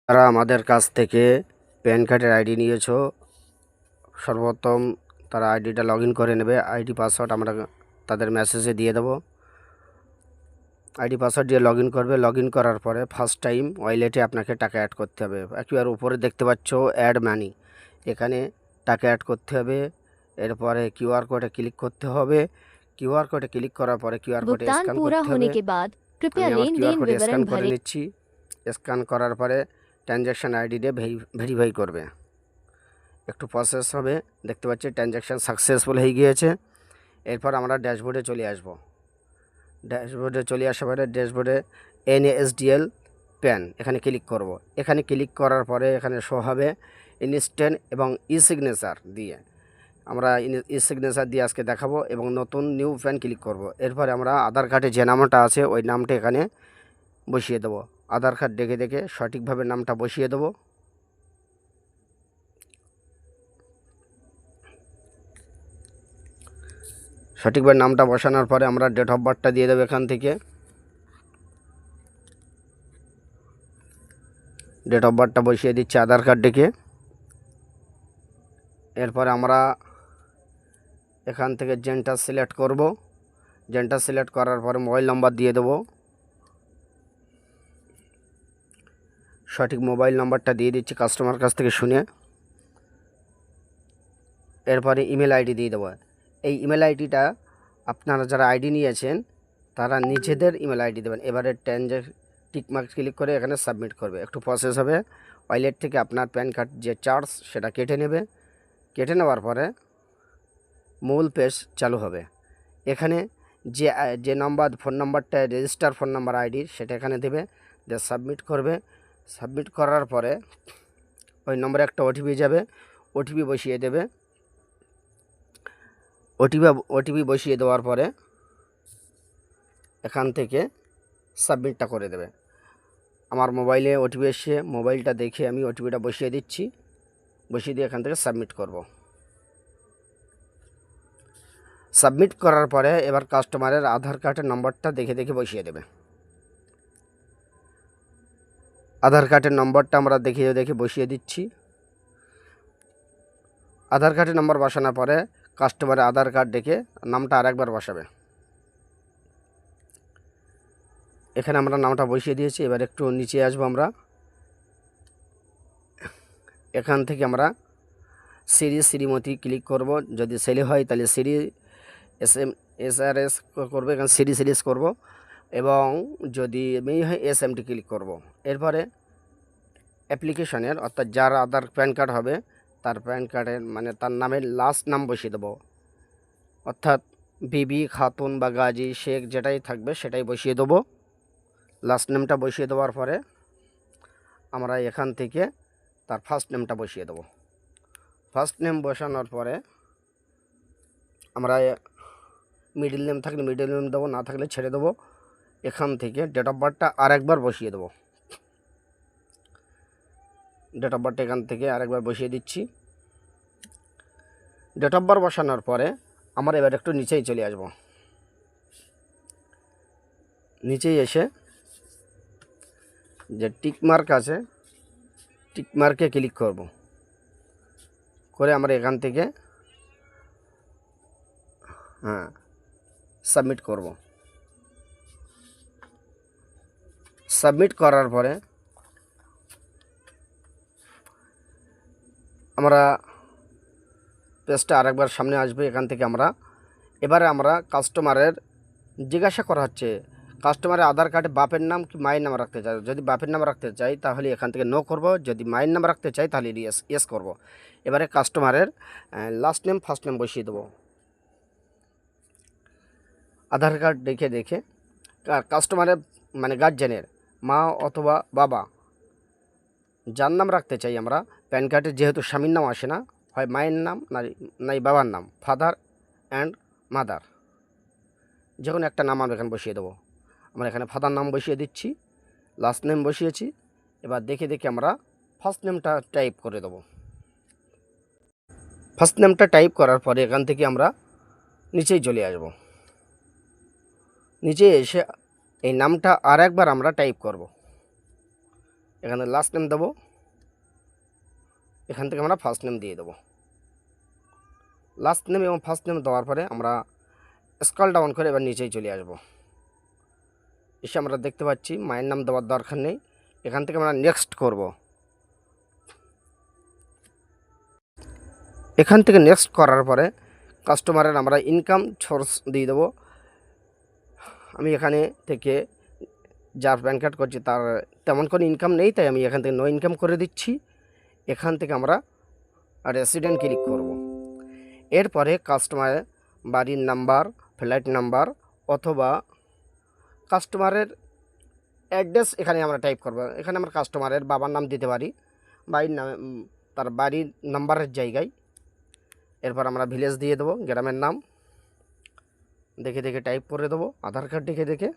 তারা আমাদের কাছ থেকে প্যান কার্ডের আইডি নিয়েছো, সর্বপ্রথম তারা আইডিটা লগ ইন করে নেবে। আইডি পাসওয়ার্ড আমরা তাদের মেসেজে দিয়ে দেবো। আইডি পাসওয়ার্ড দিয়ে লগ ইন করবে। লগ ইন করার পরে ফার্স্ট টাইম ওয়ালেটে আপনাকে টাকা অ্যাড করতে হবে। একেবারে উপরে দেখতে পাচ্ছ অ্যাড মানি, এখানে টাকা অ্যাড করতে হবে। এরপরে কিউআর কোডে ক্লিক করতে হবে। কিউআর কোডে ক্লিক করার পরে কিউআর কোডে भुगतान স্ক্যান पूरा করতে होने হবে। के बाद कृपया আমি আমার लेन কিউআর देन কোডে স্ক্যান विवरण করে भरें। নিচ্ছি। স্ক্যান করার পরে ট্রানজ্যাকশান আইডি দিয়ে ভেরিফাই করবে। একটু প্রসেস হবে। দেখতে পাচ্ছি ট্রানজ্যাকশান সাকসেসফুল হয়ে গিয়েছে। এরপর আমরা ড্যাশবোর্ডে চলে আসব। ড্যাশবোর্ডে চলে আসার পরে ড্যাশবোর্ডে NASDL প্যান এখানে ক্লিক করব। এখানে ক্লিক করার পরে এখানে শো হবে ইনস্ট্যান্ট এবং ই সিগনেচার দিয়ে। আমরা ই সিগনেচার দিয়ে আজকে দেখাবো এবং নতুন নিউ প্যান ক্লিক করব। এরপরে আমরা আধার কার্ডে যে নামটা আছে ওই নামটা এখানে বসিয়ে দেবো। আধার কার্ড দেখে দেখে সঠিকভাবে নামটা বসিয়ে দেবো। সঠিকভাবে নামটা বসানোর পরে আমরা ডেট অফ বার্থটা দিয়ে দেবো। এখান থেকে ডেট অফ বার্থটা বসিয়ে দিচ্ছি আধার কার্ড ডেকে। এরপরে আমরা এখান থেকে জেন্ডার সিলেক্ট করব। জেন্ডার সিলেক্ট করার পরে মোবাইল নাম্বার দিয়ে দেবো। সঠিক মোবাইল নাম্বারটা দিয়ে দিচ্ছি কাস্টমার কাছ থেকে শুনে। এরপরে ইমেল আইডি দিয়ে দেবো। এই ইমেল আইডিটা আপনারা যারা আইডি নিয়েছেন তারা নিজেদের ইমেল আইডি দেবেন। এবারে টিকমার্ক ক্লিক করে এখানে সাবমিট করবে। একটু প্রসেস হবে। ওয়ালেট থেকে আপনার প্যান কার্ড যে চার্জ সেটা কেটে নেবে। কেটে নেওয়ার পরে মূল পেজ চালু হবে। এখানে যে নাম্বার ফোন নাম্বারটা রেজিস্টার ফোন নাম্বার আইডি সেটা এখানে দেবে, দিয়ে সাবমিট করবে। সাবমিট করার পরে ওই নম্বরে একটা ওটিপি যাবে, ওটিপি বসিয়ে দেবে। ওটিপি বসিয়ে দেওয়ার পরে এখান থেকে সাবমিটটা করে দেবে। আমার মোবাইলে ওটিপি এসে মোবাইলটা দেখে আমি ওটিপিটা বসিয়ে দিচ্ছি। বসিয়ে দিয়ে এখান থেকে সাবমিট করব। সাবমিট করার পরে এবার কাস্টমারের আধার কার্ডের নম্বরটা দেখে দেখে বসিয়ে দেবে। আধার কার্ডের নম্বরটা আমরা দেখে দেখে বসিয়ে দিচ্ছি। আধার কার্ডের নম্বর বসানোর পরে কাস্টমারের আধার কার্ড দেখে নামটা আরেকবার বসাবে। এখানে আমরা নামটা বসিয়ে দিয়েছি। এবার একটু নিচে আসবো আমরা। এখান থেকে আমরা শ্রীমতী ক্লিক করব। যদি ছেলে হয় তাহলে SRS করবো। এখানে সিরিজ করব এবং যদি মেয়ে হয় SMT ক্লিক করব। এরপরে অ্যাপ্লিকেশনের অর্থাৎ যার আধার প্যান কার্ড হবে তার প্যান কার্ডের মানে তার নামের লাস্ট নাম বসিয়ে দেবো। অর্থাৎ বিবি, খাতুন বা গাজী, শেখ যেটাই থাকবে সেটাই বসিয়ে দেবো। লাস্ট নেমটা বসিয়ে দেওয়ার পরে আমরা এখান থেকে তার ফার্স্ট নেমটা বসিয়ে দেবো। ফার্স্ট নেম বসানোর পরে আমরা মিডল নেম থাকলে মিডল নেম দেবো, না থাকলে ছেড়ে দেবো। এখান থেকে ডেট অফ বার্থটা আরেকবার বসিয়ে দেবো। ডেট অফ বার্থটা এখান থেকে আরেকবার বসিয়ে দিচ্ছি। ডেট অফ বার্থ বসানোর পরে আমরা এবার একটু নিচেই চলে আসব। নিচেই এসে যে টিকমার্ক আছে টিকমার্কে ক্লিক করব। করে আমরা এখান থেকে সাবমিট করব। সাবমিট করার পরে আমরা পেজটা আরেকবার সামনে আসবে। এখান থেকে এবারে আমরা কাস্টমারের জিজ্ঞাসা করা হচ্ছে কাস্টমারের আধার কার্ডে বাপের নাম কি মায়ের নাম রাখতে চাই। যদি বাপের নাম রাখতে চাই তাহলে এখান থেকে নো করব, যদি মায়ের নাম রাখতে চাই তাহলে ইয়েস করব। এবারে কাস্টমারের লাস্ট নেম ফার্স্ট নেম বসিয়ে দেবো। আধার কার্ড দেখে দেখে কাস্টমারের মানে গার্জেনের মা অথবা বাবা যার নাম রাখতে চাই আমরা প্যান কার্ডে, যেহেতু স্বামীর নাম আসে না, হয় মায়ের নাম নাই বাবার নাম, ফাদার অ্যান্ড মাদার, যে কোনো একটা নাম আমরা এখানে বসিয়ে দেবো। আমরা এখানে ফাদার নাম বসিয়ে দিচ্ছি, লাস্ট নেম বসিয়েছি। এবার দেখে দেখে আমরা ফার্স্ট নেমটা টাইপ করে দেবো। ফার্স্ট নেমটা টাইপ করার পরে এখান থেকে আমরা নিচেই চলে আসব। নিচে এসে এই নামটা আর একবার আমরা টাইপ করব। এখানে লাস্ট নেম দেবো, এখান থেকে আমরা ফার্স্ট নেম দিয়ে দেবো। লাস্ট নেম এবং ফার্স্ট নেম দেওয়ার পরে আমরা স্ক্রল ডাউন করে এবার নিচেই চলে আসব। এসে আমরা দেখতে পাচ্ছি মায়ের নাম দেওয়ার দরকার নেই, এখান থেকে আমরা নেক্সট করব। এখান থেকে নেক্সট করার পরে কাস্টমারের আমরা ইনকাম সোর্স দিয়ে দেবো। আমি এখানে থেকে যার প্যান কার্ড করছি তার তেমন কোনো ইনকাম নেই, তাই আমি এখান থেকে নো ইনকাম করে দিচ্ছি। এখান থেকে আমরা রেসিডেন্ট ক্লিক করব। এরপরে কাস্টমারের বাড়ির নাম্বার, ফ্ল্যাট নাম্বার অথবা কাস্টমারের অ্যাড্রেস এখানে আমরা টাইপ করব। এখানে আমরা কাস্টমারের বাবার নাম দিতে পারি, বাড়ির নাম, তার বাড়ির নাম্বারের জায়গায়। এরপর আমরা ভিলেজ দিয়ে দেবো, গ্রামের নাম দেখে দেখে টাইপ করে দেবো, আধার কার্ড দেখে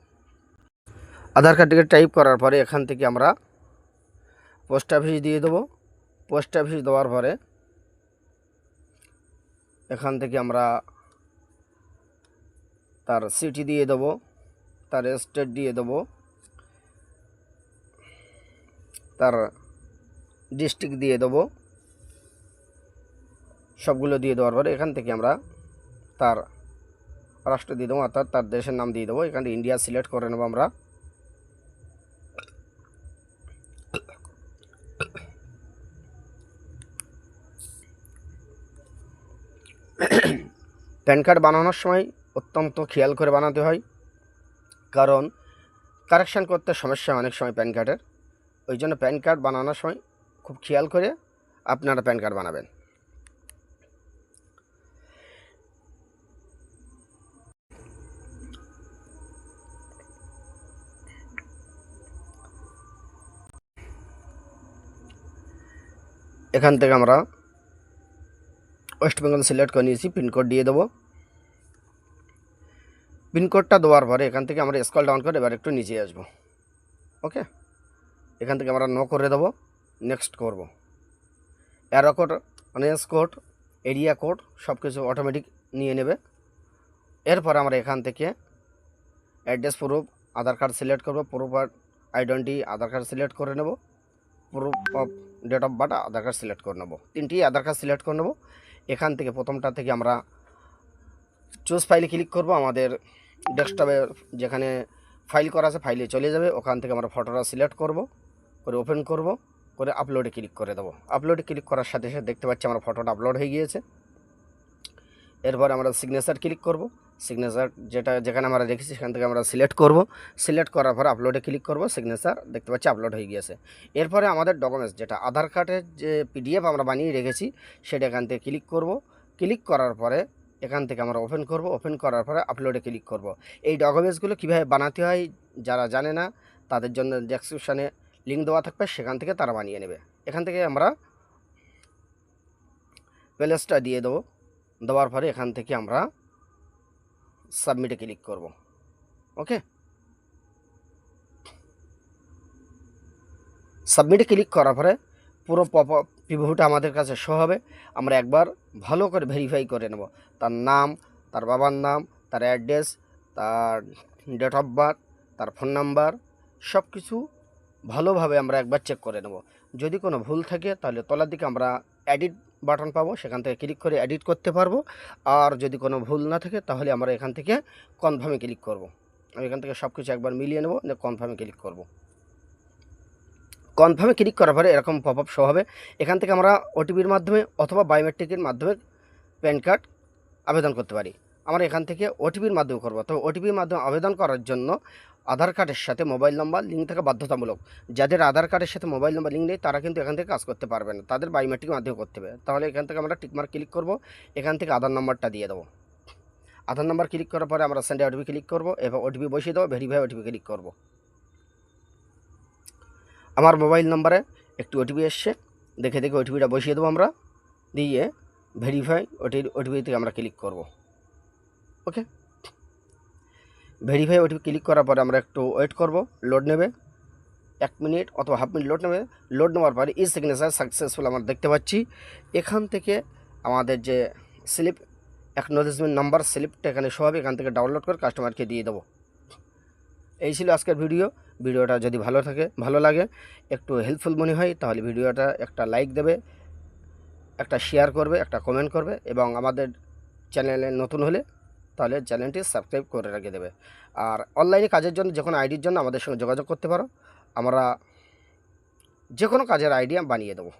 আধার কার্ড টাইপ করার পরে এখান থেকে আমরা পোস্ট অফিস দিয়ে দেবো। পোস্ট অফিস দেওয়ার পরে এখান থেকে আমরা তার সিটি দিয়ে দেবো, তার স্টেট দিয়ে দেবো, তার ডিস্ট্রিক্ট দিয়ে দেবো। সবগুলো দিয়ে দেওয়ার পরে এখান থেকে আমরা তার রাষ্ট্র দিয়ে দেবো, অর্থাৎ তার দেশের নাম দিয়ে দেবো। এখানে ইন্ডিয়া সিলেক্ট করে নেবো আমরা। প্যান কার্ড বানানোর সময় অত্যন্ত খেয়াল করে বানাতে হয়, কারণ কারেকশান করতে সমস্যা অনেক সময় প্যান কার্ডের। ওই জন্য প্যান কার্ড বানানোর সময় খুব খেয়াল করে আপনারা প্যান কার্ড বানাবেন। এখান থেকে আমরা ওয়েস্ট বেঙ্গল সিলেক্ট করে নিয়েছি, পিনকোড দিয়ে দেবো। পিনকোডটা দেওয়ার পরে এখান থেকে আমরা স্ক্রল ডাউন করে এবার একটু নিচে আসবো। ওকে, এখান থেকে আমরা নো করে দেবো, নেক্সট করব। অ্যারো কোড, অনেস কোড, এরিয়া কোড সব কিছু অটোমেটিক নিয়ে নেবে। এরপর আমরা এখান থেকে address proof, Aadhaar card select করব, proof of identity Aadhaar card select করে নেব, proof of date of birth Aadhaar card select করে নেব। তিনটি আধার কার্ড সিলেক্ট করে নেব। এখান থেকে প্রথমটা থেকে আমরা চুজ ফাইলে ক্লিক করব। আমাদের ডেস্কটপে যেখানে ফাইল করা আছে ফাইলে চলে যাবে। ওখান থেকে আমরা ফটোটা সিলেক্ট করব, করে ওপেন করব, করে আপলোডে ক্লিক করে দেবো। আপলোডে ক্লিক করার সাথে সাথে দেখতে পাচ্ছি আমার ফটোটা আপলোড হয়ে গিয়েছে। এরপর আমরা সিগনেচার ক্লিক করব। সিগনেচার যেখানে আমরা রেখেছি সেখান থেকে আমরা সিলেক্ট করব। সিলেক্ট করার পর আপলোডে ক্লিক করব, সিগনেচার দেখতে পাচ্ছি আপলোড হয়ে গিয়েছে। এরপরে আমাদের ডকুমেন্টস যেটা আধার কার্ডের যে পিডিএফ আমরা বানিয়ে রেখেছি সেটা এখান থেকে ক্লিক করব। ক্লিক করার পরে এখান থেকে আমরা ওপেন করব। ওপেন করার পরে আপলোডে ক্লিক করব। এই ডকুমেন্টসগুলো কীভাবে বানাতে হয় যারা জানে না তাদের জন্য ডেসক্রিপশানে লিঙ্ক দেওয়া থাকবে, সেখান থেকে তারা বানিয়ে নেবে। এখান থেকে আমরা প্লেসটা দিয়ে দেবো। দেওয়ার পরে এখান থেকে আমরা সাবমিটে ক্লিক করব। ওকে, সাবমিটে ক্লিক করার পরে পুরো প্রিভিউটা আমাদের কাছে শো হবে। আমরা একবার ভালো করে ভেরিফাই করে নেব তার নাম, তার বাবার নাম, তার অ্যাড্রেস, তার ডেট অফ বার্থ, তার ফোন নাম্বার সব কিছু ভালোভাবে আমরা একবার চেক করে নেব। যদি কোনো ভুল থাকে তাহলে তলার দিকে আমরা এডিট বাটন পাবো, সেখান থেকে ক্লিক করে এডিট করতে পারবো। আর যদি কোনো ভুল না থাকে তাহলে আমরা এখান থেকে কনফার্মে ক্লিক করব। আমি এখান থেকে সব কিছু একবার মিলিয়ে নেব, কনফার্মে ক্লিক করব। কনফার্মে ক্লিক করার পরে এরকম পপ আপ শো হবে। এখান থেকে আমরা ওটিপির মাধ্যমে অথবা বায়োমেট্রিকের মাধ্যমে প্যান কার্ড আবেদন করতে পারি। আমরা এখান থেকে ওটিপির মাধ্যমে করব। তো ওটিপির মাধ্যমে আবেদন করার জন্য আধার কার্ডের সাথে মোবাইল নাম্বার লিঙ্ক থাকা বাধ্যতামূলক। যাদের আধার কার্ডের সাথে মোবাইল নাম্বার লিঙ্ক নেই তারা কিন্তু এখান থেকে কাজ করতে পারবে না, তাদের বায়োমেট্রিক মাধ্যমে করতে হবে। তাহলে এখান থেকে আমরা টিকমার্ক ক্লিক করব। এখান থেকে আধার নাম্বারটা দিয়ে দেবো। আধার নাম্বার ক্লিক করার পরে আমরা সেন্ড ওটিপি ক্লিক করব। এবার ওটিপি বসিয়ে দেবো, ভেরিফাই ওটিপি ক্লিক করব। আমার মোবাইল নাম্বারে একটু ওটিপি এসছে, দেখে দেখে ওটিপিটা বসিয়ে দেবো আমরা, দিয়ে ভেরিফাই ওটিপি থেকে আমরা ক্লিক করব। ওকে, ভেরিফাই ওটিপি ক্লিক করার পরে আমরা একটু ওয়েট করব, লোড নেবে 1 মিনিট অথবা হাফ মিনিট লোড নেবে। লোড নেওয়ার পরে ই সিগনেচার সাকসেসফুল আমরা দেখতে পাচ্ছি। এখান থেকে আমাদের যে স্লিপ অ্যাকনোলেজমেন্ট নাম্বার স্লিপটা এখানে শো হবে, এখান থেকে ডাউনলোড করে কাস্টমারকে দিয়ে দেবো। এই ছিল আজকের ভিডিও। ভিডিওটা যদি ভালো লাগে, একটু হেল্পফুল মনে হয়, তাহলে ভিডিওটা একটা লাইক দেবে, একটা শেয়ার করবে, একটা কমেন্ট করবে, এবং আমাদের চ্যানেলে নতুন হলে তাহলে চ্যানেলটি সাবস্ক্রাইব করে রেখে দেবে। আর অনলাইনে কাজের জন্য যে কোনো আইডির জন্য আমাদের সঙ্গে যোগাযোগ করতে পারো, আমরা যে কোনো কাজের আইডিয়া বানিয়ে দেবো।